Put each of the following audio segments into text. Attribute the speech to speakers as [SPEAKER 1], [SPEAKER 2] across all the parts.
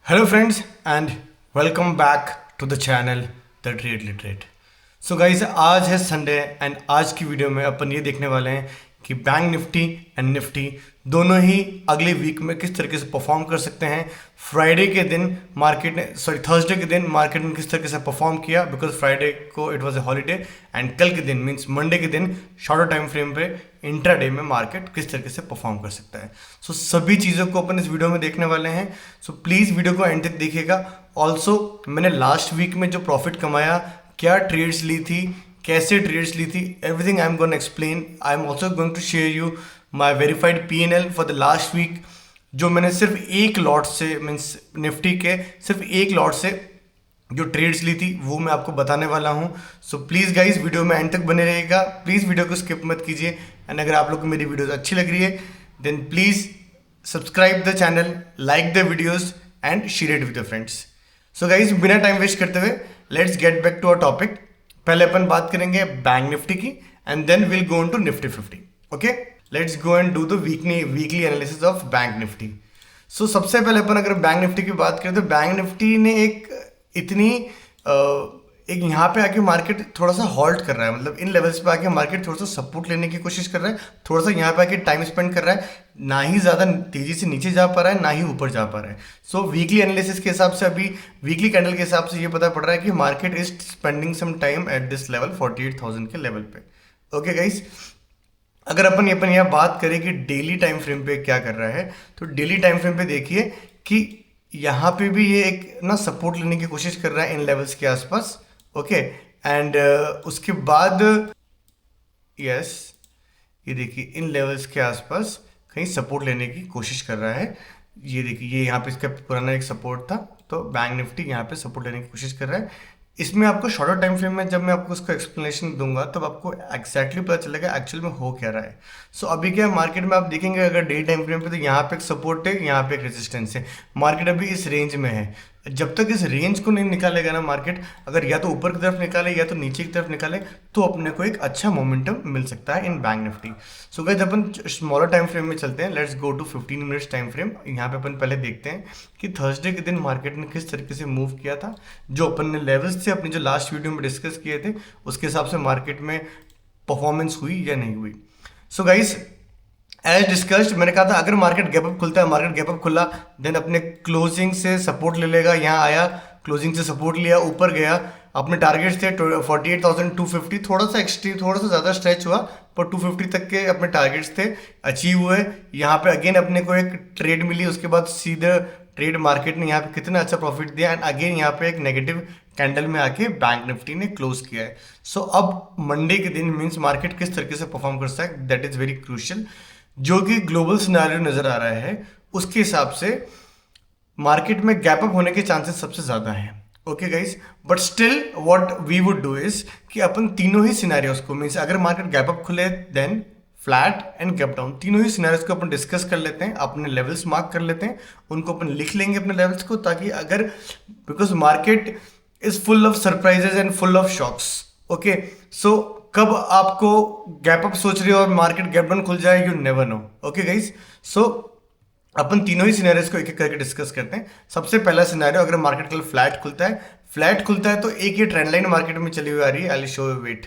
[SPEAKER 1] Hello friends and welcome back to the channel The Trade Literate. So guys आज है Sunday and आज की video में अपन ये देखने वाले हैं कि बैंक निफ्टी एंड निफ्टी दोनों ही अगले वीक में किस तरीके से परफॉर्म कर सकते हैं। फ्राइडे के दिन मार्केट ने थर्सडे के दिन मार्केट ने किस तरीके से परफॉर्म किया बिकॉज फ्राइडे को it was a holiday and कल के दिन मींस मंडे के दिन शॉर्टर टाइम फ्रेम पे इंट्राडे में मार्केट किस तरीके से परफॉर्म कर सकता है। सो सभी चीज़ों को अपन इस वीडियो में देखने वाले हैं। सो प्लीज़ वीडियो को एंड तक देखिएगा। ऑल्सो मैंने लास्ट वीक में जो प्रॉफिट कमाया, क्या ट्रेड्स ली थी, कैसे ट्रेड्स ली थी, everything I am going explain. I am also going to share you my verified P&L for the last week, जो मैंने सिर्फ एक लॉट से मीन्स निफ्टी के सिर्फ एक लॉट से जो ट्रेड्स ली थी वो मैं आपको बताने वाला हूँ। सो प्लीज़ गाइज वीडियो में एंड तक बने रहेगा, प्लीज़ वीडियो को स्किप मत कीजिए। एंड अगर आप लोग को मेरी वीडियोस अच्छी लग रही है then please subscribe the channel, like the videos and share it with your friends. So guys बिना टाइम वेस्ट करते हुए let's get back to our topic. पहले अपन बात करेंगे बैंक निफ्टी की and then will go into Nifty 50। Okay, let's go and do the weekly analysis of bank Nifty. So सबसे पहले अपन अगर बैंक निफ्टी की बात करें तो बैंक निफ्टी ने एक यहाँ पे आके मार्केट थोड़ा सा हॉल्ट कर रहा है, मतलब इन लेवल्स पे आके मार्केट थोड़ा सा सपोर्ट लेने की कोशिश कर रहा है, थोड़ा सा यहाँ पे आके टाइम स्पेंड कर रहा है। ना ही ज़्यादा तेज़ी से नीचे जा पा रहा है ना ही ऊपर जा पा रहा है। सो वीकली एनालिसिस के हिसाब से, अभी वीकली कैंडल के हिसाब से ये पता पड़ रहा है कि market is spending some time at this level 48,000 के लेवल पे। ओके गाइस, अगर अपन यहाँ बात करें कि डेली टाइम फ्रेम पे क्या कर रहा है तो डेली टाइम फ्रेम पे देखिए कि यहाँ पे भी ये एक ना सपोर्ट लेने की कोशिश कर रहा है इन लेवल्स के आसपास। ओके एंड उसके बाद यस ये देखिए इन लेवल्स के आसपास कहीं सपोर्ट लेने की कोशिश कर रहा है। ये देखिए ये यहाँ पे इसका पुराना एक सपोर्ट था, तो बैंक निफ्टी यहाँ पे सपोर्ट लेने की कोशिश कर रहा है। इसमें आपको शॉर्टर टाइम फ्रेम में जब मैं आपको उसका एक्सप्लेनेशन दूंगा तब आपको एक्जैक्टली पता चलेगा एक्चुअल में हो क्या रहा है। सो अभी क्या मार्केट में आप देखेंगे अगर डे टाइम फ्रेम पे तो यहाँ पे एक सपोर्ट है, यहाँ पे एक रेजिस्टेंस है। मार्केट अभी इस रेंज में है। जब तक इस रेंज को नहीं निकालेगा ना मार्केट, अगर या तो ऊपर की तरफ निकाले या तो नीचे की तरफ निकाले, तो अपने को एक अच्छा मोमेंटम मिल सकता है in Bank Nifty. So guys अपन स्मॉलर टाइम फ्रेम में चलते हैं। Let's go to 15 minutes time frame. यहाँ पे अपन पहले देखते हैं कि थर्सडे के दिन मार्केट ने किस तरीके से मूव किया था। जो अपन ने लेवल्स थे अपने जो लास्ट वीडियो में डिस्कस किए थे उसके हिसाब से मार्केट में परफॉर्मेंस हुई या नहीं हुई। सो गाइस एज डिस्कस्ड मैंने कहा था अगर मार्केट गैप अप खुलता है, मार्केट गैप अप खुला देन अपने क्लोजिंग से सपोर्ट ले लेगा। यहाँ आया, क्लोजिंग से सपोर्ट लिया, ऊपर गया, अपने टारगेट्स थे 48,250, थोड़ा सा एक्सट्रीम, थोड़ा सा ज़्यादा स्ट्रेच हुआ पर 250 तक के अपने टारगेट्स थे, अचीव हुए। यहाँ पे अगेन अपने को एक ट्रेड मिली, उसके बाद सीधे ट्रेड मार्केट ने यहाँ पे कितना अच्छा प्रॉफिट दिया एंड अगेन यहाँ पे एक नेगेटिव कैंडल में आके बैंक निफ्टी ने क्लोज किया है। सो अब मंडे के दिन मीन्स मार्केट किस तरीके से परफॉर्म कर सकता है दैट इज़ वेरी क्रूशियल। जो कि ग्लोबल सिनेरियो नज़र आ रहा है उसके हिसाब से मार्केट में गैप अप होने के चांसेस सबसे ज़्यादा हैं। Okay guys, but still what we would do is कि अपन तीनों ही सिनेरियोस को मीन्स अगर मार्केट गैप अप खुले then flat and gap down, तीनों ही सिनेरियोस को अपन डिस्कस कर लेते हैं, अपने लेवल्स मार्क कर लेते हैं, उनको अपन लिख लेंगे अपने लेवल्स को, ताकि अगर because market is full of surprises and full of shocks. Okay so कब आपको गैप अप सोच रहे हो और मार्केट गैप डाउन खुल जाए, you never know. Okay guys, so अपन तीनों ही सिनेरियोस को एक एक करके डिस्कस करते हैं। सबसे पहला सिनेरियो, अगर मार्केट कल फ्लैट खुलता है तो एक ये ट्रेंड लाइन मार्केट में चली हुई आ रही है। I will show you wait.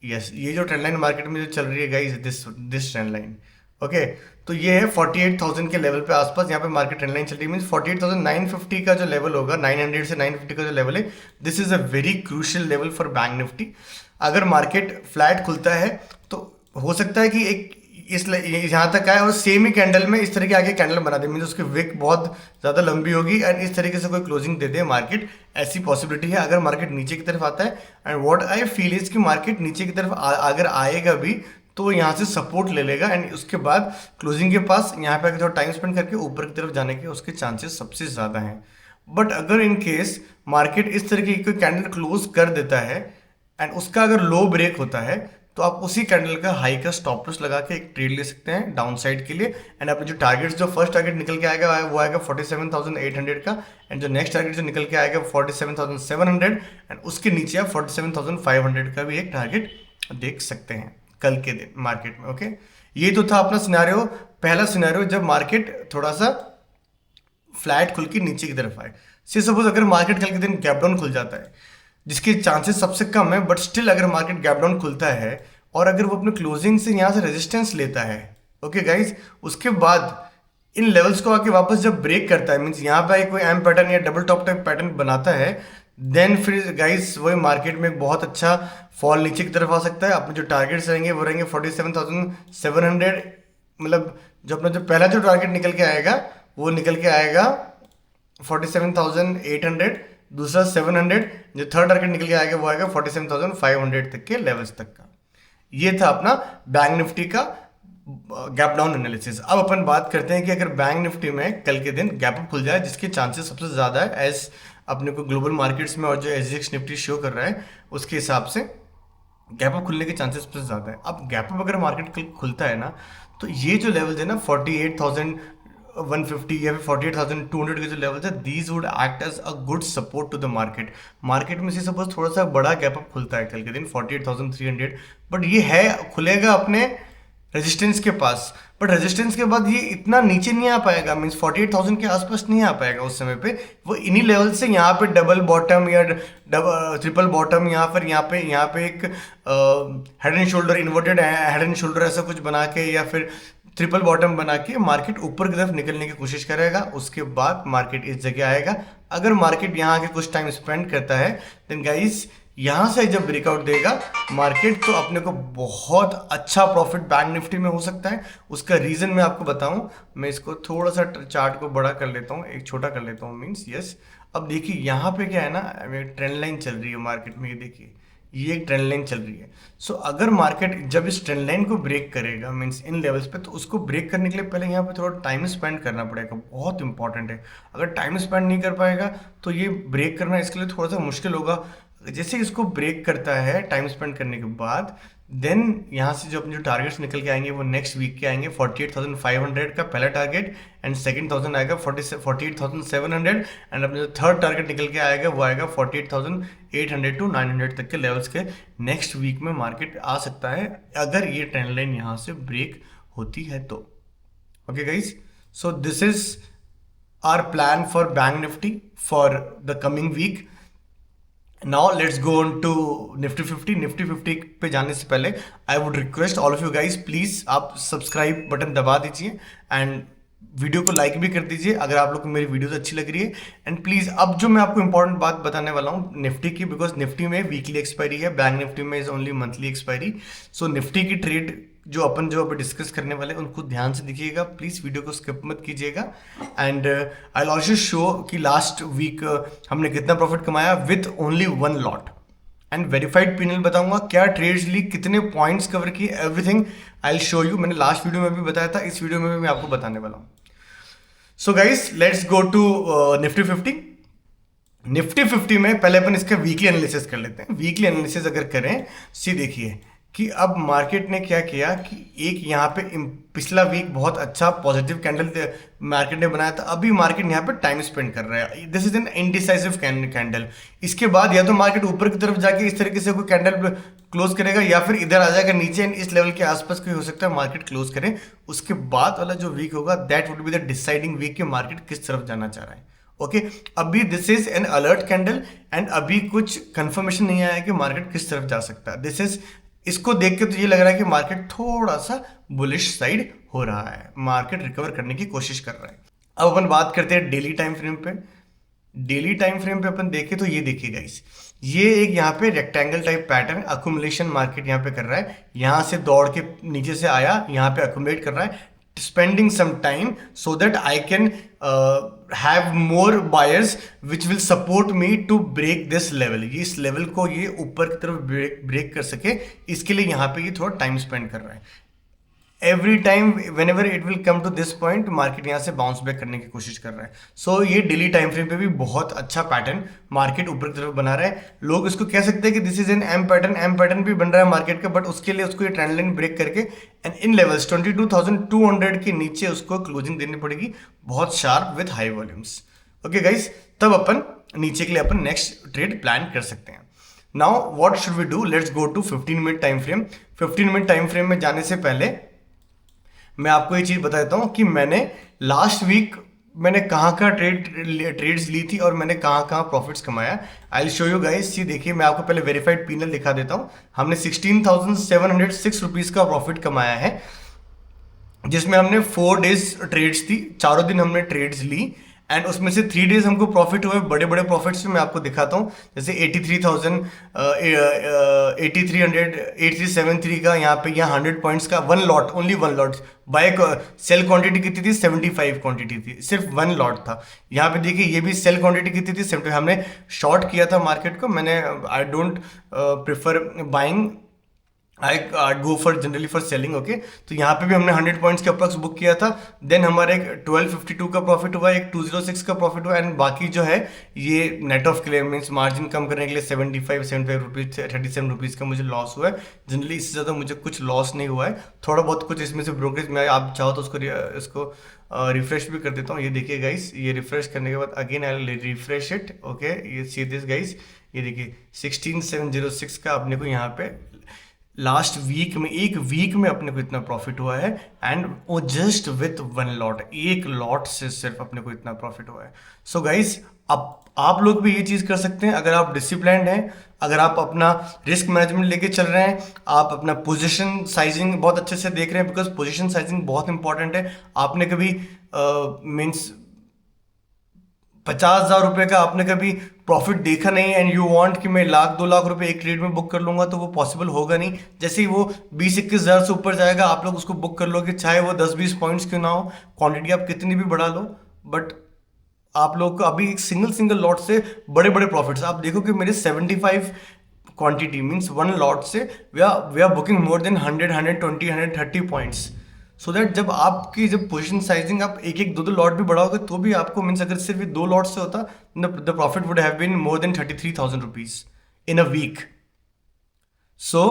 [SPEAKER 1] Yes, ये जो ट्रेंड लाइन मार्केट में जो चल रही है guys, this trend line. Okay, तो ये है 48,000 के लेवल पे आसपास यहाँ पे मार्केट ट्रेंड लाइन चल रही है। मीन्स 48,950 का जो लेवल होगा, 900 से 950 का जो लेवल है, this is a very crucial level for bank Nifty. अगर मार्केट फ्लैट खुलता है तो हो सकता है कि एक इस यहाँ तक आए और सेम ही कैंडल में इस तरह के आगे कैंडल बना दे, मीन उसकी विक बहुत ज़्यादा लंबी होगी एंड इस तरीके से कोई क्लोजिंग दे दे मार्केट, ऐसी पॉसिबिलिटी है। अगर मार्केट नीचे की तरफ आता है and what I feel is कि मार्केट नीचे की तरफ अगर आएगा भी तो यहाँ से सपोर्ट ले लेगा एंड उसके बाद क्लोजिंग के पास यहाँ पे थोड़ा टाइम स्पेंड करके ऊपर की तरफ जाने के उसके चांसेस सबसे ज़्यादा हैं। बट अगर इन केस मार्केट इस तरीके की कोई कैंडल क्लोज कर देता है एंड उसका अगर लो ब्रेक होता है तो आप उसी कैंडल का हाई का स्टॉप लॉस लगा के एक ट्रेड ले सकते हैं डाउन साइड के लिए एंड अपने जो टारगेट्स, जो फर्स्ट टारगेट निकल के आएगा वो आएगा 47,800 का एंड जो नेक्स्ट टारगेट जो निकल के आएगा 47,700 एंड उसके नीचे आप 47,500 का भी एक टारगेट देख सकते हैं कल के दिन मार्केट में। ओके, ये तो था अपना सिनेरियो, पहला सिनेरियो जब मार्केट थोड़ा सा फ्लैट खुल के नीचे की तरफ आए। से सपोज अगर मार्केट कल के दिन गैप डाउन खुल जाता है, जिसके चांसेस सबसे कम है, बट स्टिल अगर मार्केट गैप डाउन खुलता है और अगर वो अपने क्लोजिंग से यहाँ से रेजिस्टेंस लेता है, ओके गाइज, उसके बाद इन लेवल्स को आके वापस जब ब्रेक करता है, मीन्स यहाँ पे कोई एम पैटर्न या डबल टॉप टाइप पैटर्न बनाता है, देन फिर गाइस वही मार्केट में एक बहुत अच्छा फॉल नीचे की तरफ आ सकता है। अपने जो टारगेट्स रहेंगे वो रहेंगे 47,700, मतलब जो अपना जो पहला जो टारगेट निकल के आएगा वो निकल के आएगा 47,800, दूसरा 700, जो थर्ड टारगेट निकल के आएगा वो आएगा 47,500 तक के लेवल्स तक का। ये था अपना बैंक निफ्टी का गैप डाउन एनालिसिस। अब अपन बात करते हैं कि अगर बैंक निफ्टी में कल के दिन गैप अप खुल जाए, जिसके चांसेस सबसे ज़्यादा है एज अपने को ग्लोबल मार्केट्स में और जो एसजीएक्स निफ्टी शो कर रहा है उसके हिसाब से गैप अप खुलने के चांसेस सबसे ज़्यादा है। अब गैप अप अगर मार्केट खुलता है ना, तो ये जो लेवल्स है ना 48,150 या फिर 48,200 के जो लेवल्स है, these would act as a good support to the market. Market में से सपोज थोड़ा सा बड़ा गैप अप खुलता है कल के दिन 48,300, बट ये है खुलेगा अपने रेजिस्टेंस के पास, बट रेजिस्टेंस के बाद ये इतना नीचे नहीं आ पाएगा, मींस 48,000 के आसपास नहीं आ पाएगा उस समय पे। वो इन्हीं लेवल से यहाँ पे डबल बॉटम या ट्रिपल बॉटम, यहाँ पे एक head and shoulder, inverted head and shoulder ऐसा कुछ बना के या फिर ट्रिपल बॉटम बना के मार्केट ऊपर की तरफ निकलने की कोशिश करेगा। उसके बाद मार्केट इस जगह आएगा। अगर मार्केट यहाँ आके कुछ टाइम स्पेंड करता है, देन गाइस यहाँ से जब ब्रेकआउट देगा मार्केट, तो अपने को बहुत अच्छा प्रॉफिट बैंक निफ्टी में हो सकता है। उसका रीज़न मैं आपको बताऊं, मैं इसको थोड़ा सा चार्ट को बड़ा कर लेता हूँ, एक छोटा कर लेता हूँ, मीन्स यस। अब देखिए यहाँ पे क्या है ना, ट्रेंड लाइन चल रही है मार्केट में, ये देखिए ये एक ट्रेंड लाइन चल रही है। सो अगर मार्केट जब इस ट्रेंड लाइन को ब्रेक करेगा, मीन्स इन लेवल्स पे, तो उसको ब्रेक करने के लिए पहले यहाँ पे थोड़ा टाइम स्पेंड करना पड़ेगा, बहुत इंपॉर्टेंट है। अगर टाइम स्पेंड नहीं कर पाएगा तो ये ब्रेक करना इसके लिए थोड़ा सा मुश्किल होगा। जैसे इसको ब्रेक करता है टाइम स्पेंड करने के बाद, देन यहाँ से जो अपने जो टारगेट्स निकल के आएंगे वो नेक्स्ट वीक के आएंगे। 48,500 का पहला टारगेट एंड सेकंड 1000 आएगा 48,700, एंड अपने जो थर्ड टारगेट निकल के आएगा वो आएगा 48,800 टू 900 तक के लेवल्स के नेक्स्ट वीक में मार्केट आ सकता है, अगर ये ट्रेंड लाइन यहाँ से ब्रेक होती है तो। Okay guys, so this is our plan for bank Nifty for the coming week. Now let's go on to Nifty 50। Nifty 50 पे जाने से पहले I would request all of you guys, please आप सब्सक्राइब बटन दबा दीजिए and video को like भी कर दीजिए अगर आप लोग को मेरी वीडियोस अच्छी लग रही है। एंड प्लीज़ अब जो मैं आपको इंपॉर्टेंट बात बताने वाला हूँ निफ्टी की, बिकॉज निफ्टी में वीकली एक्सपायरी है, बैंक निफ्टी में is only monthly expiry. So Nifty की ट्रेड जो अभी डिस्कस करने वाले हैं उनको ध्यान से देखिएगा, प्लीज़ वीडियो को स्किप मत कीजिएगा। एंड आई ऑल्सो शो कि लास्ट वीक हमने कितना प्रॉफिट कमाया with only 1 lot, and verified PNL बताऊंगा, क्या ट्रेड्स ली, कितने पॉइंट्स कवर किए, everything I will show you. मैंने लास्ट वीडियो में भी बताया था, इस वीडियो में भी मैं आपको बताने वाला हूँ। So guys let's go to Nifty 50। Nifty 50 में पहले अपन इसका वीकली एनालिसिस कर लेते हैं। वीकली एनालिसिस अगर करें, सी देखिए कि अब मार्केट ने क्या किया कि एक यहाँ पे पिछला वीक बहुत अच्छा पॉजिटिव कैंडल मार्केट ने बनाया था, अभी मार्केट यहाँ पे टाइम स्पेंड कर रहा है, this is N indecisive candle. इसके बाद या तो मार्केट ऊपर की तरफ जाके इस तरीके से कोई कैंडल क्लोज करेगा या फिर इधर आ जाएगा नीचे, इस लेवल के आसपास कोई हो सकता है मार्केट क्लोज करे। उसके बाद वाला जो वीक होगा that would be the deciding week कि मार्केट किस तरफ जाना चाह रहा है। ओके अभी this is an alert candle and अभी कुछ कंफर्मेशन नहीं आया कि मार्केट किस तरफ जा सकता है। दिस इज, इसको देख के तो ये लग रहा है कि मार्केट थोड़ा सा बुलिश साइड हो रहा है, मार्केट रिकवर करने की कोशिश कर रहा है। अब अपन बात करते हैं डेली टाइम फ्रेम पे। डेली टाइम फ्रेम पे अपन देखें तो ये देखिए गाइस, ये एक यहाँ पे rectangle type pattern accumulation market यहाँ पे कर रहा है, यहाँ से दौड़ के नीचे से आया, यहाँ पे अक्यूमुलेट कर रहा है, spending some time so that I can have more buyers which will support me to break this level। ये इस लेवल को ये ऊपर की तरफ ब्रेक कर सके, इसके लिए यहाँ पे ये थोड़ा टाइम स्पेंड कर रहा है। Every time whenever it will come to this point market यहाँ से बाउंस बैक करने की कोशिश कर रहा है। सो ये डेली टाइम फ्रेम पे भी बहुत अच्छा पैटर्न मार्केट ऊपर की तरफ बना रहा है। लोग इसको कह सकते हैं कि this is an M pattern भी बन रहा है मार्केट का, बट उसके लिए उसको ये ट्रेंड लाइन ब्रेक करके एंड इन लेवल्स 22,200 के नीचे उसको क्लोजिंग देनी पड़ेगी बहुत sharp with high volumes. Okay guys, तब अपन नीचे के लिए अपन नेक्स्ट ट्रेड प्लान कर सकते हैं। Now what should we do, let's go to 15 minute time frame. 15 minute time frame में जाने से पहले मैं आपको ये चीज बताता हूं कि मैंने लास्ट वीक मैंने कहाँ कहाँ ट्रेड्स ली थी और मैंने कहाँ कहाँ प्रॉफिट्स कमाया। आई विल शो यू गाइस। ये देखिए, मैं आपको पहले वेरीफाइड पीनल दिखा देता हूँ। हमने 16,706 रुपीज़ का प्रॉफिट कमाया है, जिसमें हमने 4 डेज ट्रेड्स थी, चारों दिन हमने ट्रेड्स ली, एंड उसमें से 3 डेज हमको प्रॉफिट हुए। बड़े बड़े प्रॉफिट्स मैं आपको दिखाता हूँ, जैसे 83,000, 8300, 8373 का, यहाँ पे यहाँ 100 पॉइंट्स का one lot, only one lot. Buy sell quantity कितनी थी? 75 क्वांटिटी थी, सिर्फ वन लॉट था। यहाँ पे देखिए, ये भी सेल क्वांटिटी कितनी थी? 70। हमने शॉर्ट किया था मार्केट को। मैंने I don't prefer buying, I go for generally for selling. Okay, तो यहाँ पे भी हमने 100 पॉइंट्स के अप्रॉक्स बुक किया था। देन हमारे एक 1252 का प्रॉफिट हुआ, एक 206 का प्रॉफिट हुआ, एंड बाकी जो है ये net of claim means margin कम करने के लिए 75 रुपीज़, 37 रुपीज़ का मुझे लॉस हुआ है। जनरली इससे ज़्यादा मुझे कुछ लॉस नहीं हुआ है। थोड़ा बहुत कुछ इसमें से ब्रोकरेज में आप चाहो तो इसको रिफ्रेश भी कर देता हूँ। ये देखिए गाइस, ये रिफ्रेश करने के बाद again I refresh it. Okay, ये सी दिस गाइस, ये देखिए 16,706 का अपने को यहाँ पे लास्ट वीक में, एक वीक में अपने को इतना प्रॉफिट हुआ है, एंड वो जस्ट विथ वन लॉट, एक लॉट से सिर्फ अपने को इतना प्रॉफिट हुआ है। सो गाइस, आप लोग भी ये चीज़ कर सकते हैं अगर आप डिसिप्लिन्ड हैं, अगर आप अपना रिस्क मैनेजमेंट लेके चल रहे हैं, आप अपना पोजीशन साइजिंग बहुत अच्छे से देख रहे हैं, बिकॉज पोजीशन साइजिंग बहुत इंपॉर्टेंट है। आपने कभी मीन्स 50,000 रुपये का आपने कभी प्रॉफिट देखा नहीं, एंड यू वांट कि मैं 1,00,000-2,00,000 रुपए एक ट्रेड में बुक कर लूंगा, तो वो पॉसिबल होगा नहीं। जैसे ही वो 20-21 हज़ार से ऊपर जाएगा, आप लोग उसको बुक कर लोगे, चाहे वो 10-20 पॉइंट्स क्यों ना हो, क्वांटिटी आप कितनी भी बढ़ा लो, बट आप लोग को अभी एक सिंगल लॉट से बड़े बड़े प्रॉफिट्स। आप देखो कि मेरे 75 क्वांटिटी मीन्स वन लॉट से we are booking more than 100, 120, 130 points. So that जब पोजीशन साइजिंग आप एक एक दो लॉट भी बढ़ाओगे, तो भी आपको मीन्स अगर सिर्फ 2 लॉट से होता, the profit would have been more than 33,000 rupees in a week. So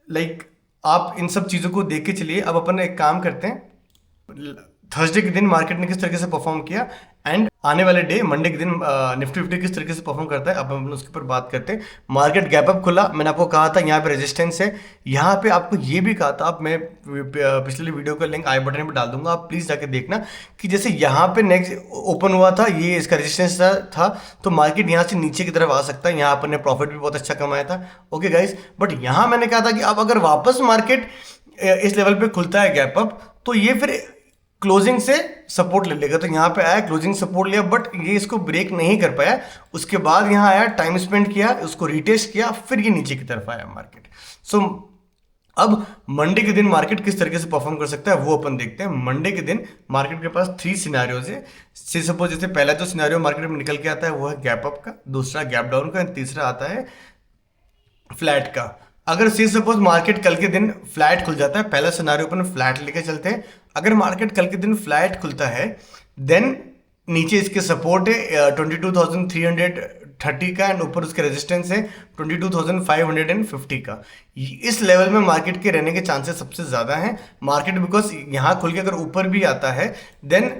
[SPEAKER 1] like आप इन सब चीज़ों को देख के चलिए। अब अपन एक काम करते हैं, थर्सडे के दिन मार्केट ने किस तरीके से परफॉर्म किया, एंड आने वाले डे मंडे के दिन निफ्टी फिफ्टी किस तरीके से परफॉर्म करता है, अब हम उसके ऊपर बात करते हैं। मार्केट गैप अप खुला, मैंने आपको कहा था यहाँ पे रेजिस्टेंस है। यहाँ पे आपको ये भी कहा था, अब मैं पिछले वीडियो का लिंक आई बटन पे डाल दूंगा, आप प्लीज़ जाके देखना कि जैसे यहाँ पे नेक्स्ट ओपन हुआ था, ये इसका रेजिस्टेंस था, तो मार्केट यहाँ से नीचे की तरफ आ सकता है। यहाँ अपन ने प्रॉफिट भी बहुत अच्छा कमाया था। ओके गाइस, बट यहाँ मैंने कहा था कि अब अगर वापस मार्केट इस लेवल पे खुलता है गैप अप, तो ये फिर क्लोजिंग से सपोर्ट ले लेगा। तो यहाँ पे आया, क्लोजिंग सपोर्ट लिया, बट ये इसको ब्रेक नहीं कर पाया। उसके बाद यहाँ आया, टाइम स्पेंड किया, उसको रिटेस्ट किया, फिर ये नीचे की तरफ आया मार्केट। सो अब मंडे के दिन मार्केट किस तरीके से परफॉर्म कर सकता है वो अपन देखते हैं। मंडे के दिन मार्केट के पास 3 सिनेरियोज है। से सपोज जैसे पहला जो सिनेरियो मार्केट में निकल के आता है वो है गैप अप का, दूसरा गैप डाउन का, तीसरा आता है फ्लैट का। अगर से सपोज मार्केट कल के दिन फ्लैट खुल जाता है, पहला सिनेरियो अपन फ्लैट लेके चलते हैं। अगर मार्केट कल के दिन फ्लैट खुलता है, देन नीचे इसके सपोर्ट है 22,330 का, एंड ऊपर उसके रेजिस्टेंस है 22,550 का। इस लेवल में मार्केट के रहने के चांसेस सबसे ज़्यादा हैं। मार्केट बिकॉज यहाँ खुल के अगर ऊपर भी आता है, देन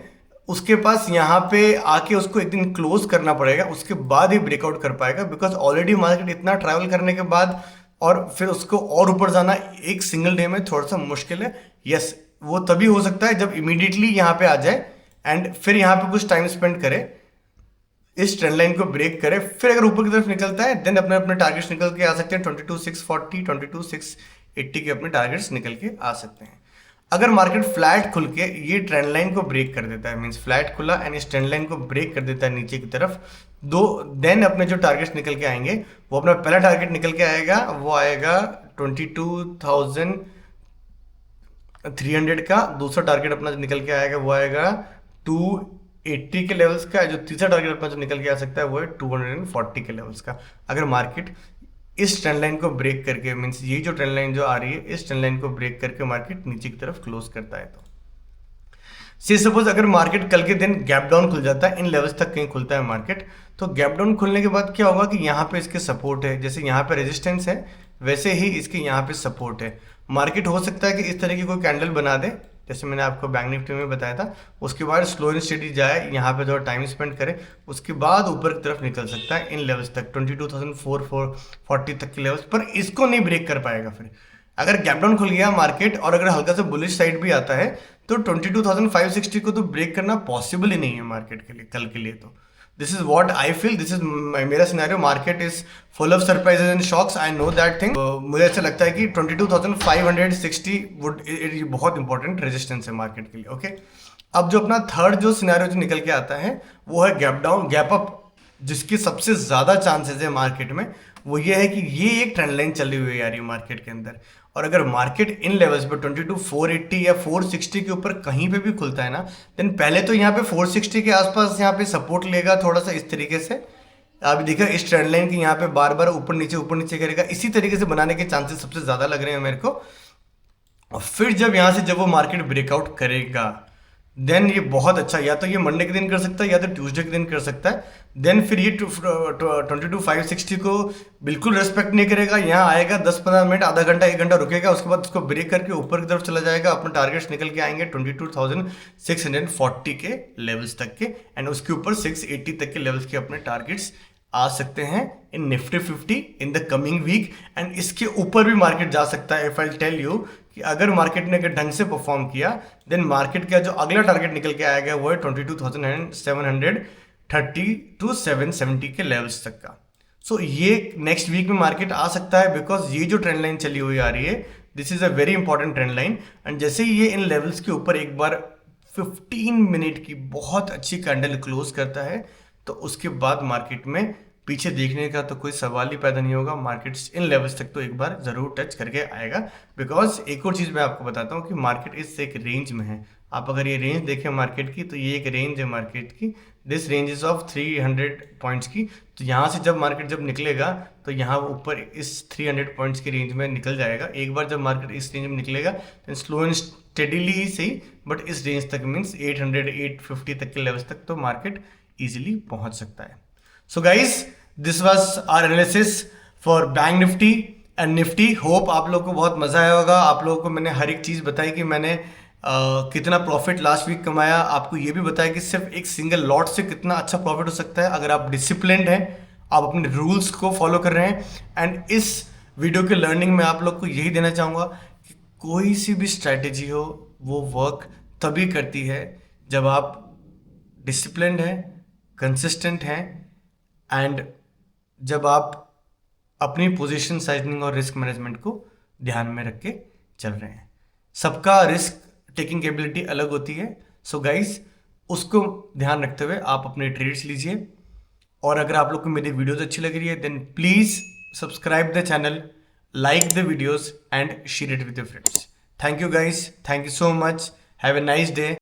[SPEAKER 1] उसके पास यहाँ पे आके उसको एक दिन क्लोज करना पड़ेगा, उसके बाद ही ब्रेकआउट कर पाएगा। बिकॉज ऑलरेडी मार्केट इतना ट्रैवल करने के बाद और फिर उसको और ऊपर जाना एक सिंगल डे में थोड़ा सा मुश्किल है। यस, वो तभी हो सकता है जब इमीडिएटली यहाँ पे आ जाए, एंड फिर यहाँ पे कुछ टाइम स्पेंड करे, इस ट्रेंड लाइन को ब्रेक करे, फिर अगर ऊपर की तरफ निकलता है, देन अपने अपने टारगेट्स निकल के आ सकते हैं। 22,640, 22,680 के अपने टारगेट्स निकल के आ सकते हैं। अगर मार्केट फ्लैट खुल के ये ट्रेंड लाइन को ब्रेक कर देता है, मींस फ्लैट खुला एंड इस ट्रेंड लाइन को ब्रेक कर देता है नीचे की तरफ, देन अपने जो टारगेट्स निकल के आएंगे, वो अपना पहला टारगेट निकल के आएगा, वो आएगा 22,300 का। दूसरा टारगेट अपना जो निकल के आएगा वो आएगा 280 के लेवल्स का। जो तीसरा टारगेट अपना जो निकल के आ सकता है वो है 240 के लेवल्स का। अगर मार्केट इस ट्रेंड लाइन को ब्रेक करके, मीन्स ये जो ट्रेंड लाइन जो आ रही है, इस ट्रेंड लाइन को ब्रेक करके मार्केट नीचे की तरफ क्लोज करता है, तो सपोज अगर मार्केट कल के दिन गैप डाउन खुल जाता है, इन लेवल्स तक कहीं खुलता है मार्केट, तो गैप डाउन खुलने के बाद क्या होगा कि यहाँ पे इसके सपोर्ट है, जैसे यहाँ पे रेजिस्टेंस है वैसे ही इसके यहाँ पे सपोर्ट है। मार्केट हो सकता है कि इस तरह की कोई कैंडल बना दे, जैसे मैंने आपको बैंक निफ्टी में बताया था, उसके बाद स्लो एंड स्टेडी जाए, यहाँ पे थोड़ा टाइम स्पेंड करे, उसके बाद ऊपर की तरफ निकल सकता है इन लेवल्स तक 22,440 तक के लेवल्स पर। इसको नहीं ब्रेक कर पाएगा। फिर अगर गैप डाउन खुल गया मार्केट और अगर हल्का सा बुलिश साइड भी आता है, तो 22,560 को तो ब्रेक करना पॉसिबल ही नहीं है मार्केट के लिए कल के लिए। तो this is what I feel, this is मेरा scenario. Market is full of surprises and shocks, I know that thing. मुझे ऐसा लगता है कि 22,560 वुड ये बहुत इंपॉर्टेंट रेजिस्टेंस है मार्केट के लिए। ओके, अब जो अपना थर्ड जो सिनेरियो जो निकल के आता है वो है गैप डाउन, गैप अप, जिसके सबसे ज़्यादा चांसेस है मार्केट में। वो ये है कि ये एक ट्रेंड लाइन चली हुई है यार ये मार्केट के अंदर, और अगर मार्केट इन लेवल्स पे 22,480 या 460 के ऊपर कहीं पे भी खुलता है ना, देन पहले तो यहाँ पे 460 के आसपास यहाँ पे सपोर्ट लेगा थोड़ा सा इस तरीके से। आप देखिए इस ट्रेंड लाइन की यहाँ पे बार बार ऊपर नीचे करेगा, इसी तरीके से बनाने के चांसेस सबसे ज़्यादा लग रहे हैं मेरे को। और फिर जब यहाँ से जब वो मार्केट ब्रेकआउट करेगा, देन ये बहुत अच्छा, या तो ये मंडे के दिन कर सकता है या तो ट्यूसडे के दिन कर सकता है। देन फिर ये 22,560 को बिल्कुल रेस्पेक्ट नहीं करेगा, यहाँ आएगा 10-15 मिनट, आधा घंटा 1 घंटा रुकेगा, उसके बाद उसको ब्रेक करके ऊपर की तरफ चला जाएगा। अपने टारगेट्स निकल के आएंगे 22,640 के लेवल्स तक के, एंड उसके ऊपर 680 तक के लेवल्स के अपने टारगेट्स आ सकते हैं in Nifty 50 in the coming week. And इसके ऊपर भी मार्केट जा सकता है। इफ आई टेल यू कि अगर मार्केट ने अगर ढंग से परफॉर्म किया, देन मार्केट का जो अगला टारगेट निकल के आएगा वो है 22,730 टू 770 के लेवल्स तक का। सो ये नेक्स्ट वीक में मार्केट आ सकता है, बिकॉज ये जो ट्रेंड लाइन चली हुई आ रही है, this is a very important trend line. And जैसे ही ये इन लेवल्स के ऊपर एक बार 15 मिनट की बहुत अच्छी कैंडल क्लोज करता है, तो उसके बाद मार्केट में पीछे देखने का तो कोई सवाल ही पैदा नहीं होगा। मार्केट इन लेवल्स तक तो एक बार ज़रूर टच करके आएगा, बिकॉज एक और चीज़ मैं आपको बताता हूँ कि मार्केट इस एक रेंज में है। आप अगर ये रेंज देखें मार्केट की, तो ये एक रेंज है मार्केट की, this range is of 300 points की। तो यहाँ से जब मार्केट जब निकलेगा तो यहाँ ऊपर इस 300 पॉइंट्स की रेंज में निकल जाएगा। एक बार जब मार्केट इस रेंज में निकलेगा तो स्लो एंड स्टेडीली ही सही, बट इस रेंज तक मीन्स 800-850 तक के लेवल्स तक तो मार्केट ईजिली पहुंच सकता है। So guys, this was our analysis for bank Nifty and Nifty. Hope आप लोग को बहुत मजा आया होगा। आप लोगों को मैंने हर एक चीज़ बताई कि मैंने कितना प्रॉफिट लास्ट वीक कमाया। आपको ये भी बताया कि सिर्फ एक सिंगल लॉट से कितना अच्छा प्रॉफिट हो सकता है अगर आप डिसिप्लिन्ड हैं, आप अपने रूल्स को फॉलो कर रहे हैं। एंड इस वीडियो के लर्निंग में आप लोग को यही देना चाहूँगा कि कोई सी भी स्ट्रैटेजी हो वो वर्क तभी करती है जब आप डिसिप्लिन्ड हैं, कंसिस्टेंट हैं, एंड जब आप अपनी पोजीशन साइजनिंग और रिस्क मैनेजमेंट को ध्यान में रख के चल रहे हैं। सबका रिस्क टेकिंग एबिलिटी अलग होती है। सो गाइस, उसको ध्यान रखते हुए आप अपने ट्रेड्स लीजिए। और अगर आप लोग को मेरी वीडियोस अच्छी लग रही है, then please subscribe the channel, like the videos and share it with your friends. Thank you guys. Thank you so much. Have a nice day.